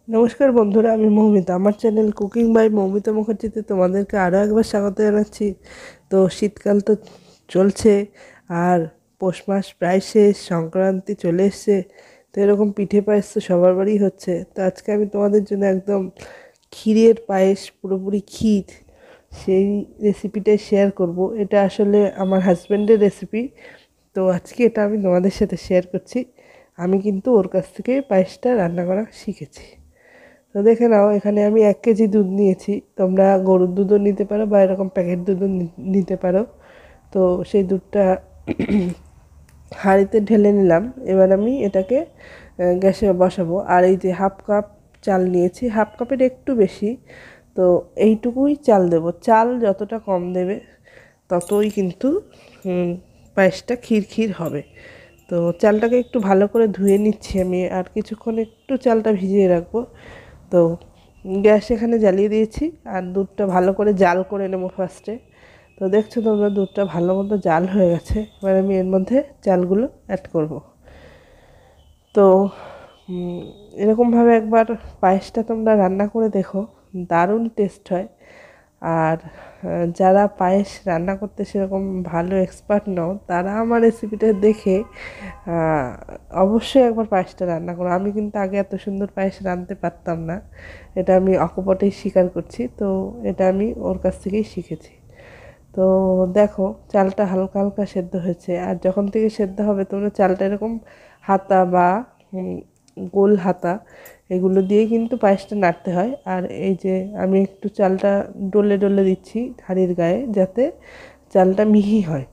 নমস্কার বন্ধুরা, আমি মৌমিতা। আমার চ্যানেল কুকিং বাই মৌমিতা মুখার্জিতে তোমাদেরকে আরও একবার স্বাগত জানাচ্ছি। তো শীতকাল তো চলছে, আর পৌষ মাস প্রায় শেষ, সংক্রান্তি চলে এসছে। তো এরকম পিঠে পায়েস তো সবার বাড়িই হচ্ছে। তো আজকে আমি তোমাদের জন্য একদম ক্ষীরের পায়েস, পুরোপুরি ক্ষীর, সেই রেসিপিটাই শেয়ার করব। এটা আসলে আমার হাজব্যান্ডের রেসিপি। তো আজকে এটা আমি তোমাদের সাথে শেয়ার করছি। আমি কিন্তু ওর কাছ থেকে পায়েসটা রান্না করা শিখেছি। তো দেখে নাও, এখানে আমি 1 কেজি দুধ নিয়েছি। তোমরা গরুর দুধও নিতে পারো বা এরকম প্যাকেট দুধও নিতে পারো। তো সেই দুধটা হাঁড়িতে ঢেলে নিলাম। এবার আমি এটাকে গ্যাসে বসাবো। আর এই যে হাফ কাপ চাল নিয়েছি, হাফ কাপের একটু বেশি। তো এইটুকুই চাল দেব। চাল যতটা কম দেবে ততই কিন্তু পায়েসটা ক্ষীর ক্ষীর হবে। তো চালটাকে একটু ভালো করে ধুয়ে নিচ্ছি আমি, আর কিছুক্ষণ একটু চালটা ভিজিয়ে রাখবো। তো গ্যাস এখানে জ্বালিয়ে দিয়েছি, আর দুধটা ভালো করে জাল করে নেবো ফার্স্টে। তো দেখছো তোমরা, দুধটা ভালো মতো জাল হয়ে গেছে। এবার আমি এর মধ্যে চালগুলো অ্যাড করব। তো এরকমভাবে একবার পায়েসটা তোমরা রান্না করে দেখো, দারুণ টেস্ট হয়। আর যারা পায়েস রান্না করতে সেরকম ভালো এক্সপার্ট নও, তারা আমার রেসিপিটা দেখে অবশ্যই একবার পায়েসটা রান্না করো। আমি কিন্তু আগে এত সুন্দর পায়েস রাঁধতে পারতাম না, এটা আমি অকপটেই স্বীকার করছি। তো এটা আমি ওর কাছ থেকেই শিখেছি। তো দেখো, চালটা হালকা হালকা সেদ্ধ হয়েছে। আর যখন থেকে সেদ্ধ হবে, তোমরা চালটা এরকম হাতা বা গোল হাতা, এগুলো দিয়েই কিন্তু পায়েসটা নাড়তে হয়। আর এই যে আমি একটু চালটা ডলে ডলে দিচ্ছি হাঁড়ির গায়ে, যাতে চালটা মিহি হয়।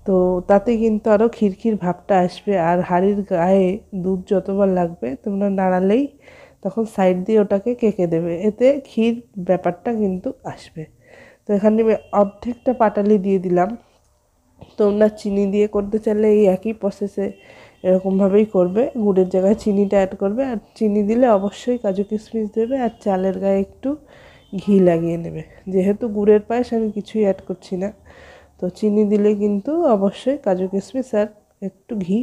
তো তাতে কিন্তু আরও খিরখির ভাবটা আসবে। আর হাঁড়ির গায়ে দুধ যতবার লাগবে তোমরা নাড়ালেই তখন সাইড দিয়ে ওটাকে কেকে দেবে, এতে ক্ষীর ব্যাপারটা কিন্তু আসবে। তো এখানে আমি অর্ধেকটা পাটালি দিয়ে দিলাম। তোমরা চিনি দিয়ে করতে চাইলে এই একই প্রসেসে এরকমভাবেই করবে, গুড়ের জায়গায় চিনিটা অ্যাড করবে। আর চিনি দিলে অবশ্যই কাজু কিশমিশ দেবে, আর চালের গায়ে একটু ঘি লাগিয়ে নেবে। যেহেতু গুড়ের পায়েস, আমি কিছুই অ্যাড করছি না। তো চিনি দিলে কিন্তু অবশ্যই কাজু কিশমিশ আর একটু ঘি।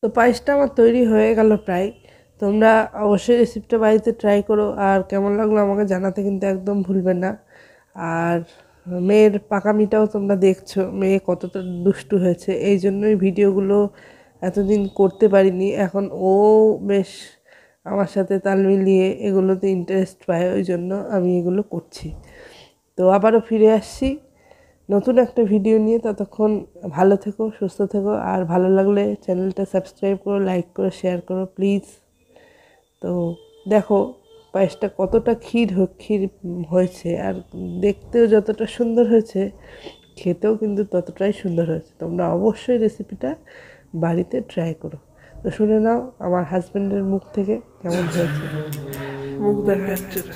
তো পায়েসটা আমার তৈরি হয়ে গেল প্রায়। তোমরা অবশ্যই রেসিপিটা বাড়িতে ট্রাই করো, আর কেমন লাগলো আমাকে জানাতে কিন্তু একদম ভুলবে না। আর মেয়ের পাকামিটাও তোমরা দেখছো, মেয়ে কতটা দুষ্টু হয়েছে। এই জন্যই ভিডিওগুলো এতদিন করতে পারিনি। এখন ও বেশ আমার সাথে তাল মিলিয়ে এগুলোতে ইন্টারেস্ট পায়, ওই জন্য আমি এগুলো করছি। তো আবারও ফিরে আসছি নতুন একটা ভিডিও নিয়ে। ততক্ষণ ভালো থেকো, সুস্থ থেকো। আর ভালো লাগলে চ্যানেলটা সাবস্ক্রাইব করো, লাইক করো, শেয়ার করো প্লিজ। তো দেখো পায়েসটা কতটা ক্ষীর হয়েছে, আর দেখতেও যতটা সুন্দর হয়েছে, খেতেও কিন্তু ততটাই সুন্দর হয়েছে। তোমরা অবশ্যই রেসিপিটা বাড়িতে ট্রাই করো। তো শুনে নাও আমার হাজব্যান্ডের মুখ থেকে কেমন হয়েছে। মুখ দেখা যাচ্ছে না,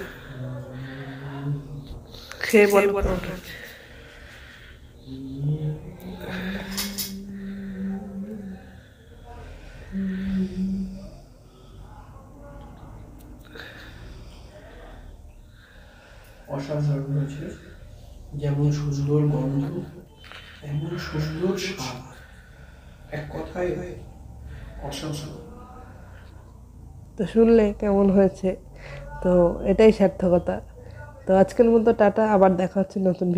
খেয়ে বলো কেমন হয়েছে। অসাধারণ হয়েছে। যেমন সুন্দর গন্ধ, তেমন সুন্দর স্বাদ। এক কথায় অসাধারণ। তো শুনলে কেমন হয়েছে, তো এটাই সার্থকতা। তো আজকের মতো টাটা, আবার দেখা হচ্ছে নতুন